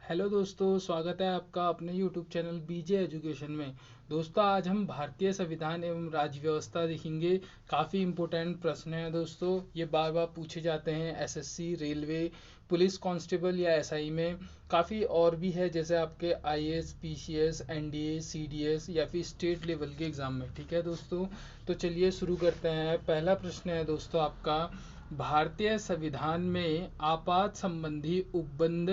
Hello दोस्तों, स्वागत है आपका अपने यूट्यूब चैनल बीजे एजुकेशन में। दोस्तों, आज हम भारतीय संविधान एवं राज्य व्यवस्था देखेंगे। काफ़ी इम्पोर्टेंट प्रश्न हैं दोस्तों, ये बार बार पूछे जाते हैं एसएससी, रेलवे, पुलिस कांस्टेबल या एसआई में। काफ़ी और भी है, जैसे आपके आईएएस, पीसीएस, एनडीए, सीडीएस या फिर स्टेट लेवल के एग्ज़ाम में। ठीक है दोस्तों, तो चलिए शुरू करते हैं। पहला प्रश्न है दोस्तों आपका, भारतीय संविधान में आपात संबंधी उपबंध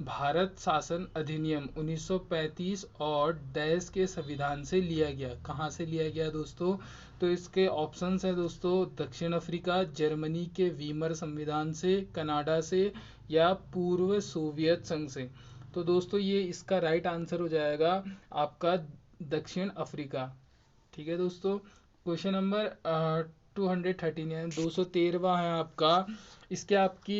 भारत शासन अधिनियम 1935 और देश के संविधान से लिया गया। कहाँ से लिया गया दोस्तों? तो इसके ऑप्शंस है दोस्तों, दक्षिण अफ्रीका, जर्मनी के वीमर संविधान से, कनाडा से या पूर्व सोवियत संघ से। तो दोस्तों ये इसका राइट आंसर हो जाएगा आपका दक्षिण अफ्रीका। ठीक है दोस्तों, क्वेश्चन नंबर 213 है, 213वां है आपका। इसके आपकी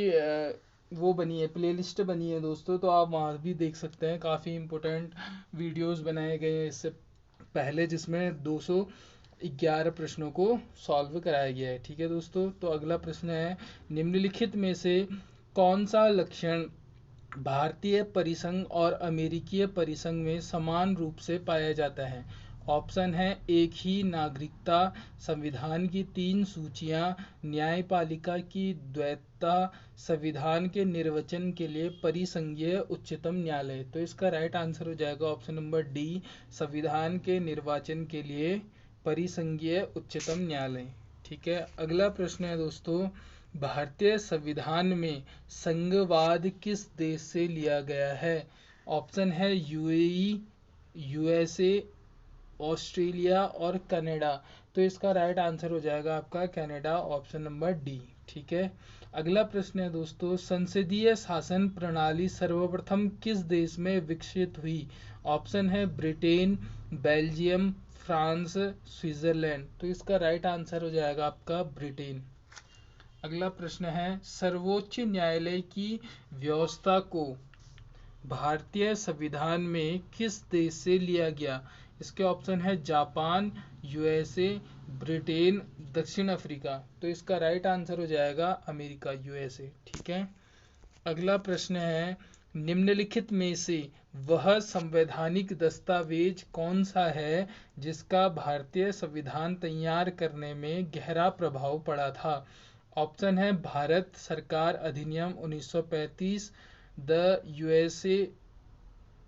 वो बनी है, प्लेलिस्ट बनी है दोस्तों, तो आप वहाँ भी देख सकते हैं। काफ़ी इम्पोर्टेंट वीडियोस बनाए गए हैं इससे पहले, जिसमें 211 प्रश्नों को सॉल्व कराया गया है। ठीक है दोस्तों, तो अगला प्रश्न है, निम्नलिखित में से कौन सा लक्षण भारतीय परिसंघ और अमेरिकी परिसंघ में समान रूप से पाया जाता है? ऑप्शन है, एक ही नागरिकता, संविधान की 3 सूचियां, न्यायपालिका की द्वैतता, संविधान के निर्वचन के लिए परिसंघीय उच्चतम न्यायालय। तो इसका राइट आंसर हो जाएगा ऑप्शन नंबर डी, संविधान के निर्वाचन के लिए परिसंघीय उच्चतम न्यायालय। ठीक है, अगला प्रश्न है दोस्तों, भारतीय संविधान में संघवाद किस देश से लिया गया है? ऑप्शन है यूएई, यूएसए, ऑस्ट्रेलिया और कनाडा। तो इसका राइट आंसर हो जाएगा आपका कनाडा, ऑप्शन नंबर डी। ठीक है, अगला प्रश्न है दोस्तों, संसदीय शासन प्रणाली सर्वप्रथम किस देश में विकसित हुई? ऑप्शन है ब्रिटेन, बेल्जियम, फ्रांस, स्विट्जरलैंड। तो इसका राइट आंसर हो जाएगा आपका ब्रिटेन। अगला प्रश्न है, सर्वोच्च न्यायालय की व्यवस्था को भारतीय संविधान में किस देश से लिया गया? इसके ऑप्शन है जापान, यूएसए, ब्रिटेन, दक्षिण अफ्रीका। तो इसका राइट आंसर हो जाएगा अमेरिका, यूएसए। ठीक है, अगला प्रश्न है, निम्नलिखित में से वह संवैधानिक दस्तावेज कौन सा है जिसका भारतीय संविधान तैयार करने में गहरा प्रभाव पड़ा था? ऑप्शन है भारत सरकार अधिनियम 1935, द यूएसए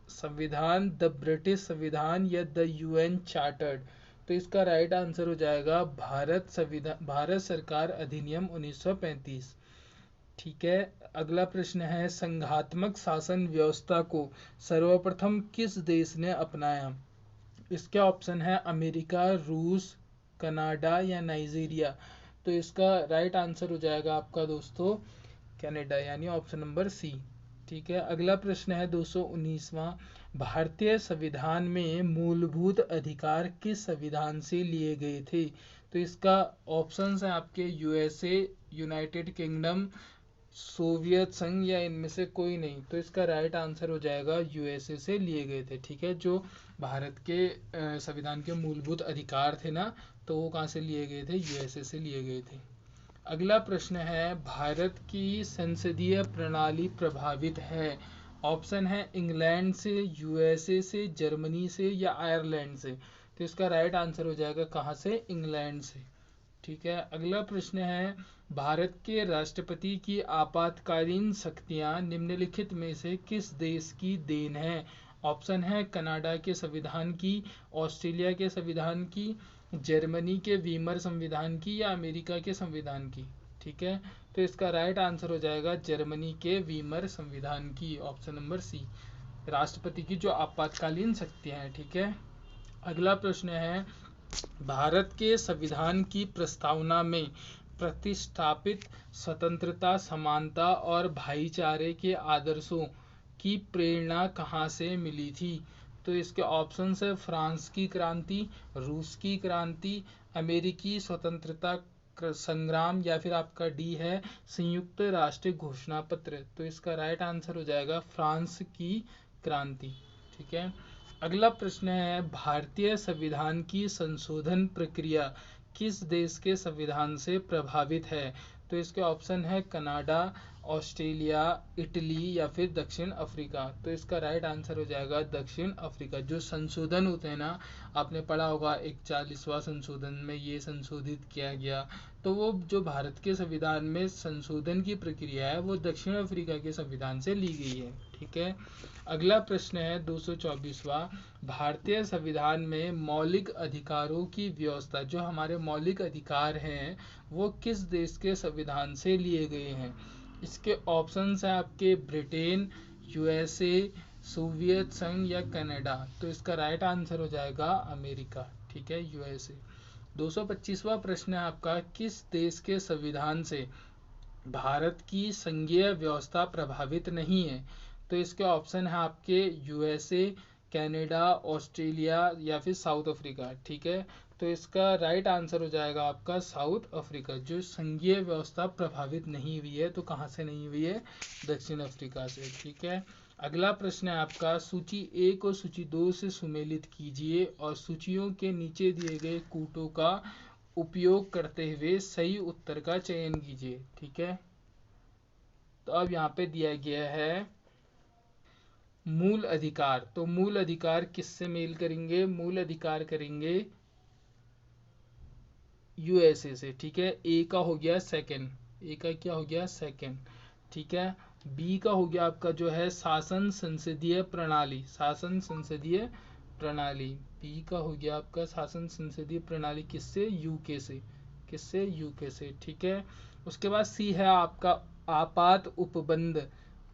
संविधान, द ब्रिटिश संविधान या द यूएन चार्टर्ड। तो इसका राइट आंसर हो जाएगा भारत सरकार अधिनियम 1935। ठीक है, अगला प्रश्न है, संघात्मक शासन व्यवस्था को सर्वप्रथम किस देश ने अपनाया? इसके ऑप्शन है अमेरिका, रूस, कनाडा या नाइजीरिया। तो इसका राइट आंसर हो जाएगा आपका दोस्तों कनाडा, यानी ऑप्शन नंबर सी। ठीक है, अगला प्रश्न है 219वां, भारतीय संविधान में मूलभूत अधिकार किस संविधान से लिए गए थे? तो इसका ऑप्शंस है आपके यूएसए, यूनाइटेड किंगडम, सोवियत संघ या इनमें से कोई नहीं। तो इसका राइट आंसर हो जाएगा यूएसए से लिए गए थे। ठीक है, जो भारत के संविधान के मूलभूत अधिकार थे ना, तो वो कहाँ से लिए गए थे? यूएसए से लिए गए थे। अगला प्रश्न है, भारत की संसदीय प्रणाली प्रभावित है? ऑप्शन है इंग्लैंड से, यूएसए से, जर्मनी से या आयरलैंड से। तो इसका राइट आंसर हो जाएगा कहाँ से? इंग्लैंड से। ठीक है, अगला प्रश्न है, भारत के राष्ट्रपति की आपातकालीन शक्तियां निम्नलिखित में से किस देश की देन है? ऑप्शन है कनाडा के संविधान की, ऑस्ट्रेलिया के संविधान की, जर्मनी के वीमर संविधान की या अमेरिका के संविधान की। ठीक है, तो इसका राइट आंसर हो जाएगा जर्मनी के वीमर संविधान की, ऑप्शन नंबर सी, राष्ट्रपति की जो आपातकालीन शक्तियां हैं। ठीक है, अगला प्रश्न है, भारत के संविधान की प्रस्तावना में प्रतिस्थापित स्वतंत्रता, समानता और भाईचारे के आदर्शों की प्रेरणा कहाँ से मिली थी? तो इसके ऑप्शंस है फ्रांस की क्रांति, रूस की क्रांति, अमेरिकी स्वतंत्रता संग्राम या फिर आपका डी है संयुक्त राष्ट्र घोषणा पत्र। तो इसका राइट आंसर हो जाएगा फ्रांस की क्रांति। ठीक है, अगला प्रश्न है, भारतीय संविधान की संशोधन प्रक्रिया किस देश के संविधान से प्रभावित है? तो इसके ऑप्शन है कनाडा, ऑस्ट्रेलिया, इटली या फिर दक्षिण अफ्रीका। तो इसका राइट आंसर हो जाएगा दक्षिण अफ्रीका। जो संशोधन होते हैं ना, आपने पढ़ा होगा 41वां संशोधन में ये संशोधित किया गया, तो वो जो भारत के संविधान में संशोधन की प्रक्रिया है वो दक्षिण अफ्रीका के संविधान से ली गई है। ठीक है, अगला प्रश्न है 224वां। भारतीय संविधान में मौलिक अधिकारों की व्यवस्था, जो हमारे मौलिक अधिकार हैं, वो किस देश के संविधान से लिए गए हैं? इसके ऑप्शंस हैं आपके ब्रिटेन, यूएसए, सोवियत संघ या कनाडा। तो इसका राइट आंसर हो जाएगा अमेरिका। ठीक है, यूएसए। 225वां प्रश्न है आपका, किस देश के संविधान से भारत की संघीय व्यवस्था प्रभावित नहीं है? तो इसके ऑप्शन है आपके यूएसए, कनाडा, ऑस्ट्रेलिया या फिर साउथ अफ्रीका। ठीक है, तो इसका राइट आंसर हो जाएगा आपका साउथ अफ्रीका। जो संघीय व्यवस्था प्रभावित नहीं हुई है, तो कहाँ से नहीं हुई है? दक्षिण अफ्रीका से। ठीक है, अगला प्रश्न है आपका, सूची 1 और सूची 2 से सुमेलित कीजिए और सूचियों के नीचे दिए गए कूटों का उपयोग करते हुए सही उत्तर का चयन कीजिए। ठीक है, तो अब यहाँ पे दिया गया है मूल अधिकार। तो मूल अधिकार किससे मेल करेंगे? मूल अधिकार करेंगे यूएसए से। ठीक है, ए का हो गया सेकंड, ए का क्या हो गया? सेकंड। ठीक है, बी का हो गया आपका जो है शासन संसदीय प्रणाली, शासन संसदीय प्रणाली। बी का हो गया आपका शासन संसदीय प्रणाली किससे? यूके से। किससे? यूके से। ठीक है, उसके बाद सी है आपका आपात उपबंध,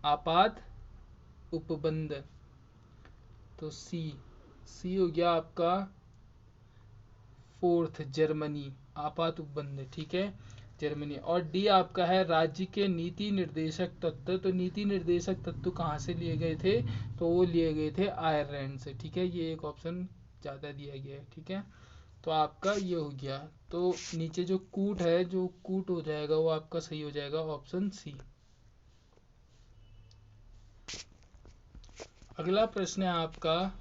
आपात उपबंध। तो सी, सी हो गया आपका फोर्थ, जर्मनी, आपात उपबंध। ठीक है, जर्मनी। और डी आपका है राज्य के नीति निर्देशक तत्व। तो नीति निर्देशक तत्व कहाँ से लिए गए थे? तो वो लिए गए थे आयरलैंड से। ठीक है, ये एक ऑप्शन ज़्यादा दिया गया है। ठीक है, तो आपका ये हो गया। तो नीचे जो कूट है, जो कूट हो जाएगा वो आपका सही हो जाएगा ऑप्शन सी। अगला प्रश्न है आपका,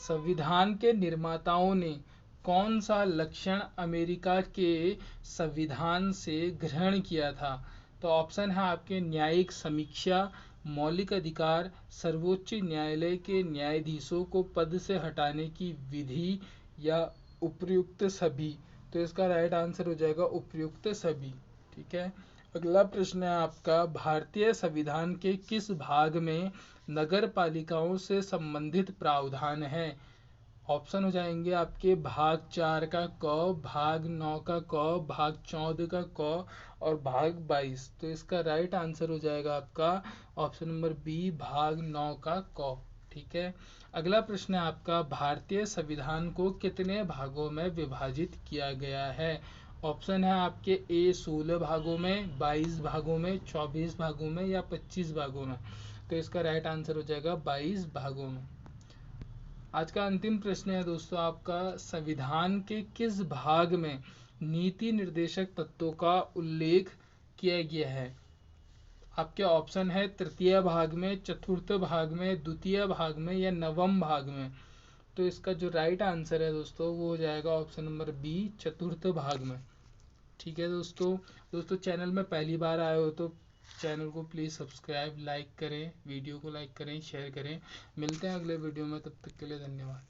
संविधान के निर्माताओं ने कौन सा लक्षण अमेरिका के संविधान से ग्रहण किया था? तो ऑप्शन है आपके न्यायिक समीक्षा, मौलिक अधिकार, सर्वोच्च न्यायालय के न्यायाधीशों को पद से हटाने की विधि या उपयुक्त सभी। तो इसका राइट आंसर हो जाएगा उपयुक्त सभी। ठीक है, अगला प्रश्न है आपका, भारतीय संविधान के किस भाग में नगर पालिकाओं से संबंधित प्रावधान है? ऑप्शन हो जाएंगे आपके भाग 4 का क, भाग 9 का क, भाग 14 का क और भाग 22। तो इसका राइट आंसर हो जाएगा आपका ऑप्शन नंबर बी, भाग 9 का क। ठीक है, अगला प्रश्न है आपका, भारतीय संविधान को कितने भागों में विभाजित किया गया है? ऑप्शन है आपके ए 16 भागों में, 22 भागों में, 24 भागों में या 25 भागों में। तो इसका राइट आंसर हो जाएगा 22 भागों में। आज का अंतिम प्रश्न है दोस्तों आपका, संविधान के किस भाग में नीति निर्देशक तत्वों का उल्लेख किया गया है? आपके ऑप्शन है तृतीय भाग में, चतुर्थ भाग में, द्वितीय भाग में या नवम भाग में। तो इसका जो राइट आंसर है दोस्तों वो हो जाएगा ऑप्शन नंबर बी, चतुर्थ भाग में। ठीक है दोस्तों चैनल में पहली बार आए हो तो चैनल को प्लीज़ सब्सक्राइब, लाइक करें, वीडियो को लाइक करें, शेयर करें। मिलते हैं अगले वीडियो में, तब तक के लिए धन्यवाद।